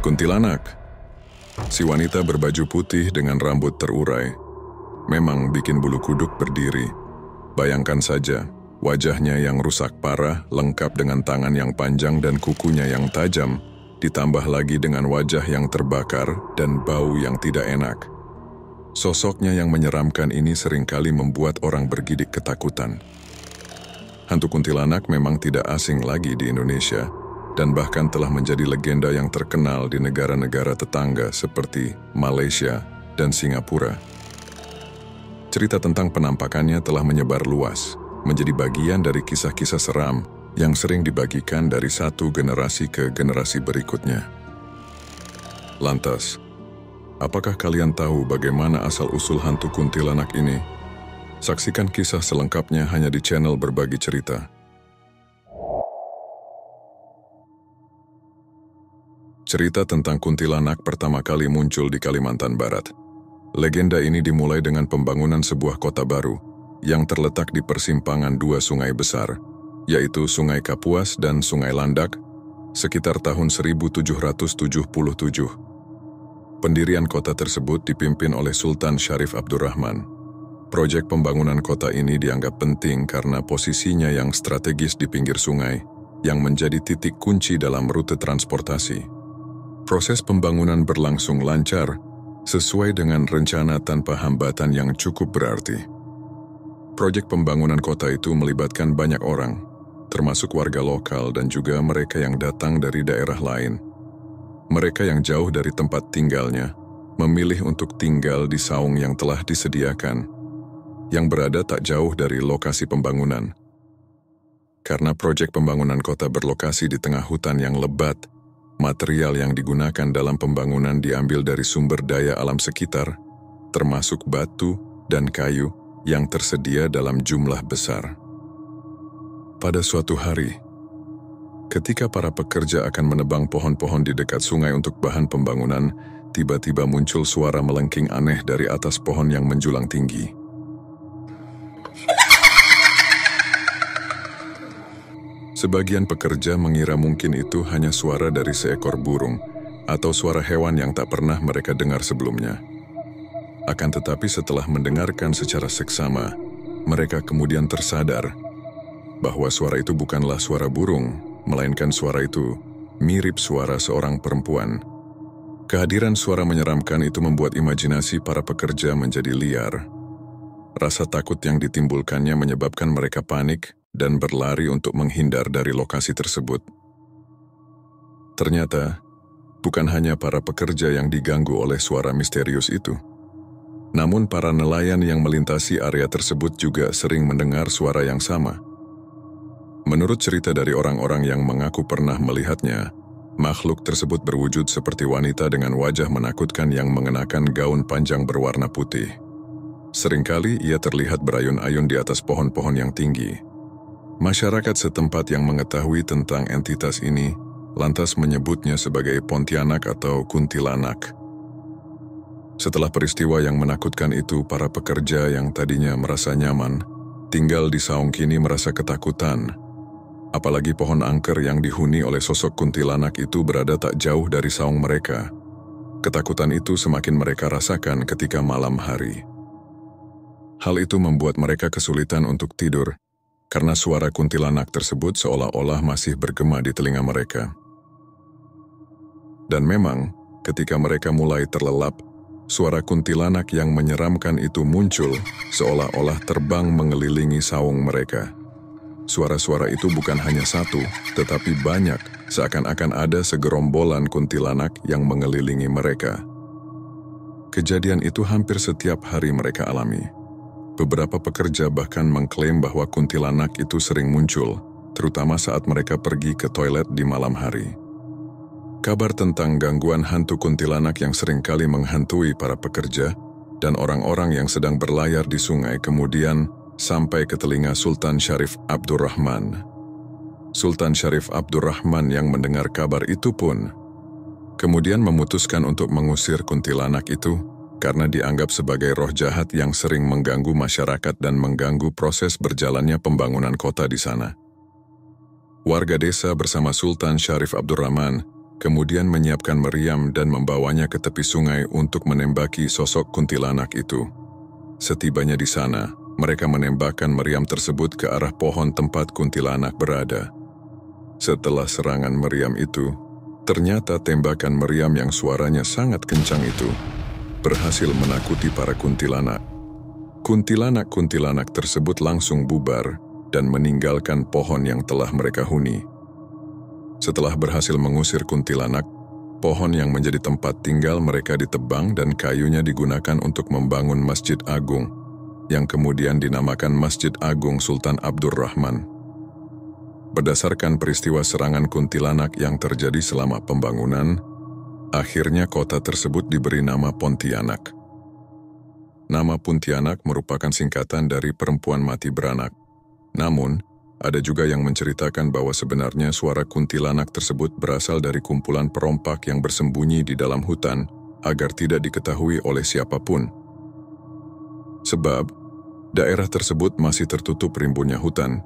Kuntilanak. Si wanita berbaju putih dengan rambut terurai memang bikin bulu kuduk berdiri. Bayangkan saja, wajahnya yang rusak parah lengkap dengan tangan yang panjang dan kukunya yang tajam, ditambah lagi dengan wajah yang terbakar dan bau yang tidak enak. Sosoknya yang menyeramkan ini seringkali membuat orang bergidik ketakutan. Hantu kuntilanak memang tidak asing lagi di Indonesia, dan bahkan telah menjadi legenda yang terkenal di negara-negara tetangga seperti Malaysia dan Singapura. Cerita tentang penampakannya telah menyebar luas, menjadi bagian dari kisah-kisah seram yang sering dibagikan dari satu generasi ke generasi berikutnya. Lantas, apakah kalian tahu bagaimana asal-usul hantu kuntilanak ini? Saksikan kisah selengkapnya hanya di channel Berbagi Cerita. Cerita tentang kuntilanak pertama kali muncul di Kalimantan Barat. Legenda ini dimulai dengan pembangunan sebuah kota baru yang terletak di persimpangan dua sungai besar, yaitu Sungai Kapuas dan Sungai Landak, sekitar tahun 1777. Pendirian kota tersebut dipimpin oleh Sultan Syarif Abdurrahman. Proyek pembangunan kota ini dianggap penting karena posisinya yang strategis di pinggir sungai, yang menjadi titik kunci dalam rute transportasi. Proses pembangunan berlangsung lancar, sesuai dengan rencana tanpa hambatan yang cukup berarti. Proyek pembangunan kota itu melibatkan banyak orang, termasuk warga lokal dan juga mereka yang datang dari daerah lain. Mereka yang jauh dari tempat tinggalnya, memilih untuk tinggal di saung yang telah disediakan, yang berada tak jauh dari lokasi pembangunan. Karena proyek pembangunan kota berlokasi di tengah hutan yang lebat, material yang digunakan dalam pembangunan diambil dari sumber daya alam sekitar, termasuk batu dan kayu yang tersedia dalam jumlah besar. Pada suatu hari, ketika para pekerja akan menebang pohon-pohon di dekat sungai untuk bahan pembangunan, tiba-tiba muncul suara melengking aneh dari atas pohon yang menjulang tinggi. Sebagian pekerja mengira mungkin itu hanya suara dari seekor burung atau suara hewan yang tak pernah mereka dengar sebelumnya. Akan tetapi setelah mendengarkan secara seksama, mereka kemudian tersadar bahwa suara itu bukanlah suara burung, melainkan suara itu mirip suara seorang perempuan. Kehadiran suara menyeramkan itu membuat imajinasi para pekerja menjadi liar. Rasa takut yang ditimbulkannya menyebabkan mereka panik dan berlari untuk menghindar dari lokasi tersebut. Ternyata, bukan hanya para pekerja yang diganggu oleh suara misterius itu. Namun para nelayan yang melintasi area tersebut juga sering mendengar suara yang sama. Menurut cerita dari orang-orang yang mengaku pernah melihatnya, makhluk tersebut berwujud seperti wanita dengan wajah menakutkan yang mengenakan gaun panjang berwarna putih. Seringkali ia terlihat berayun-ayun di atas pohon-pohon yang tinggi. Masyarakat setempat yang mengetahui tentang entitas ini lantas menyebutnya sebagai Pontianak atau Kuntilanak. Setelah peristiwa yang menakutkan itu, para pekerja yang tadinya merasa nyaman, tinggal di saung kini merasa ketakutan. Apalagi pohon angker yang dihuni oleh sosok kuntilanak itu berada tak jauh dari saung mereka. Ketakutan itu semakin mereka rasakan ketika malam hari. Hal itu membuat mereka kesulitan untuk tidur, karena suara kuntilanak tersebut seolah-olah masih bergema di telinga mereka. Dan memang, ketika mereka mulai terlelap, suara kuntilanak yang menyeramkan itu muncul, seolah-olah terbang mengelilingi saung mereka. Suara-suara itu bukan hanya satu, tetapi banyak, seakan-akan ada segerombolan kuntilanak yang mengelilingi mereka. Kejadian itu hampir setiap hari mereka alami. Beberapa pekerja bahkan mengklaim bahwa kuntilanak itu sering muncul, terutama saat mereka pergi ke toilet di malam hari. Kabar tentang gangguan hantu kuntilanak yang seringkali menghantui para pekerja dan orang-orang yang sedang berlayar di sungai kemudian sampai ke telinga Sultan Syarif Abdurrahman. Sultan Syarif Abdurrahman yang mendengar kabar itu pun kemudian memutuskan untuk mengusir kuntilanak itu karena dianggap sebagai roh jahat yang sering mengganggu masyarakat dan mengganggu proses berjalannya pembangunan kota di sana. Warga desa bersama Sultan Syarif Abdurrahman kemudian menyiapkan meriam dan membawanya ke tepi sungai untuk menembaki sosok kuntilanak itu. Setibanya di sana, mereka menembakkan meriam tersebut ke arah pohon tempat kuntilanak berada. Setelah serangan meriam itu, ternyata tembakan meriam yang suaranya sangat kencang itu berhasil menakuti para kuntilanak. Kuntilanak-kuntilanak tersebut langsung bubar dan meninggalkan pohon yang telah mereka huni. Setelah berhasil mengusir kuntilanak, pohon yang menjadi tempat tinggal mereka ditebang dan kayunya digunakan untuk membangun Masjid Agung, yang kemudian dinamakan Masjid Agung Sultan Abdurrahman. Berdasarkan peristiwa serangan kuntilanak yang terjadi selama pembangunan, akhirnya kota tersebut diberi nama Pontianak. Nama Pontianak merupakan singkatan dari perempuan mati beranak. Namun, ada juga yang menceritakan bahwa sebenarnya suara kuntilanak tersebut berasal dari kumpulan perompak yang bersembunyi di dalam hutan agar tidak diketahui oleh siapapun. Sebab, daerah tersebut masih tertutup rimbunnya hutan,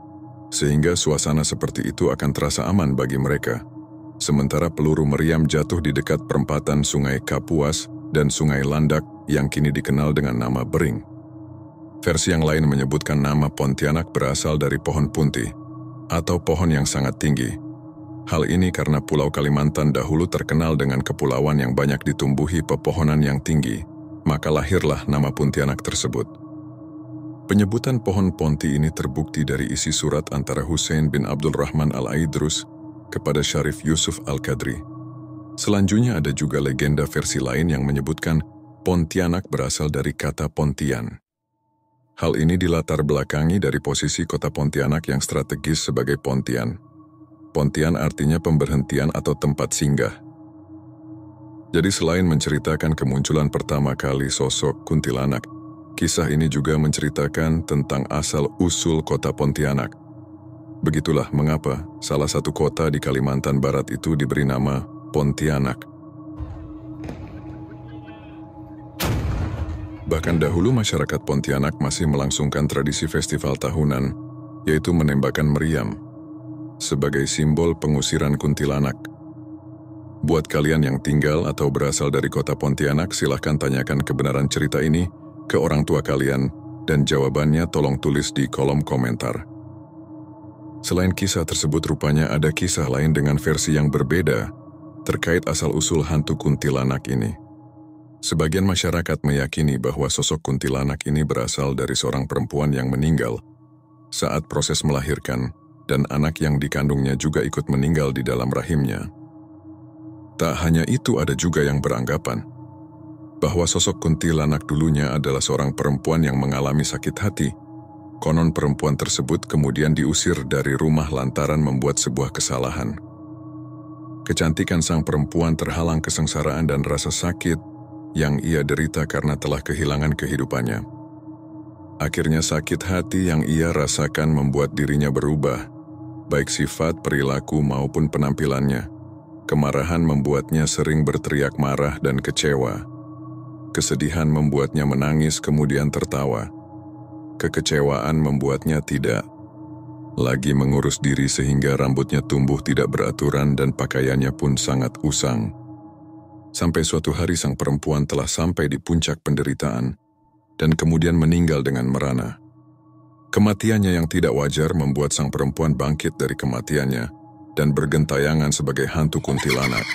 sehingga suasana seperti itu akan terasa aman bagi mereka. Sementara peluru meriam jatuh di dekat perempatan Sungai Kapuas dan Sungai Landak yang kini dikenal dengan nama Bering. Versi yang lain menyebutkan nama Pontianak berasal dari pohon punti, atau pohon yang sangat tinggi. Hal ini karena Pulau Kalimantan dahulu terkenal dengan kepulauan yang banyak ditumbuhi pepohonan yang tinggi, maka lahirlah nama Pontianak tersebut. Penyebutan pohon Ponti ini terbukti dari isi surat antara Hussein bin Abdul Rahman Al-Aidrus kepada Syarif Yusuf Al-Qadri. Selanjutnya ada juga legenda versi lain yang menyebutkan Pontianak berasal dari kata Pontian. Hal ini dilatar belakangi dari posisi kota Pontianak yang strategis sebagai Pontian. Pontian artinya pemberhentian atau tempat singgah. Jadi selain menceritakan kemunculan pertama kali sosok kuntilanak, kisah ini juga menceritakan tentang asal-usul kota Pontianak. Begitulah mengapa salah satu kota di Kalimantan Barat itu diberi nama Pontianak. Bahkan dahulu masyarakat Pontianak masih melangsungkan tradisi festival tahunan, yaitu menembakkan meriam, sebagai simbol pengusiran kuntilanak. Buat kalian yang tinggal atau berasal dari kota Pontianak, silahkan tanyakan kebenaran cerita ini ke orang tua kalian, dan jawabannya tolong tulis di kolom komentar. Selain kisah tersebut, rupanya ada kisah lain dengan versi yang berbeda terkait asal-usul hantu kuntilanak ini. Sebagian masyarakat meyakini bahwa sosok kuntilanak ini berasal dari seorang perempuan yang meninggal saat proses melahirkan, dan anak yang dikandungnya juga ikut meninggal di dalam rahimnya. Tak hanya itu, ada juga yang beranggapan bahwa sosok kuntilanak dulunya adalah seorang perempuan yang mengalami sakit hati. Konon perempuan tersebut kemudian diusir dari rumah lantaran membuat sebuah kesalahan. Kecantikan sang perempuan terhalang kesengsaraan dan rasa sakit yang ia derita karena telah kehilangan kehidupannya. Akhirnya sakit hati yang ia rasakan membuat dirinya berubah, baik sifat, perilaku maupun penampilannya. Kemarahan membuatnya sering berteriak marah dan kecewa. Kesedihan membuatnya menangis kemudian tertawa. Kekecewaan membuatnya tidak lagi mengurus diri sehingga rambutnya tumbuh tidak beraturan dan pakaiannya pun sangat usang. Sampai suatu hari sang perempuan telah sampai di puncak penderitaan dan kemudian meninggal dengan merana. Kematiannya yang tidak wajar membuat sang perempuan bangkit dari kematiannya dan bergentayangan sebagai hantu kuntilanak.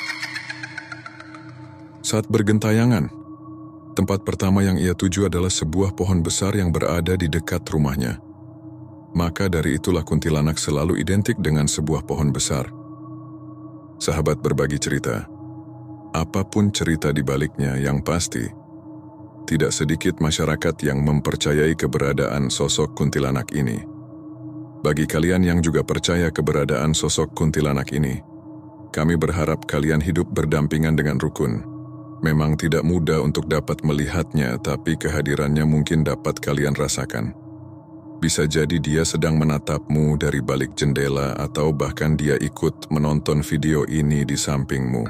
Saat bergentayangan, tempat pertama yang ia tuju adalah sebuah pohon besar yang berada di dekat rumahnya. Maka dari itulah kuntilanak selalu identik dengan sebuah pohon besar. Sahabat berbagi cerita. Apapun cerita di baliknya, yang pasti, tidak sedikit masyarakat yang mempercayai keberadaan sosok kuntilanak ini. Bagi kalian yang juga percaya keberadaan sosok kuntilanak ini, kami berharap kalian hidup berdampingan dengan rukun. Memang tidak mudah untuk dapat melihatnya, tapi kehadirannya mungkin dapat kalian rasakan. Bisa jadi dia sedang menatapmu dari balik jendela atau bahkan dia ikut menonton video ini di sampingmu.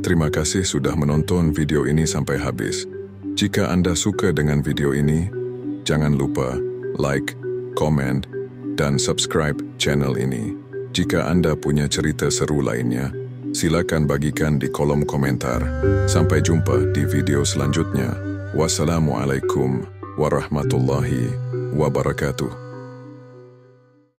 Terima kasih sudah menonton video ini sampai habis. Jika Anda suka dengan video ini, Jangan lupa like, komen, dan subscribe channel ini. Jika Anda punya cerita seru lainnya, silakan bagikan di kolom komentar. Sampai jumpa di video selanjutnya. Wassalamualaikum warahmatullahi wabarakatuh.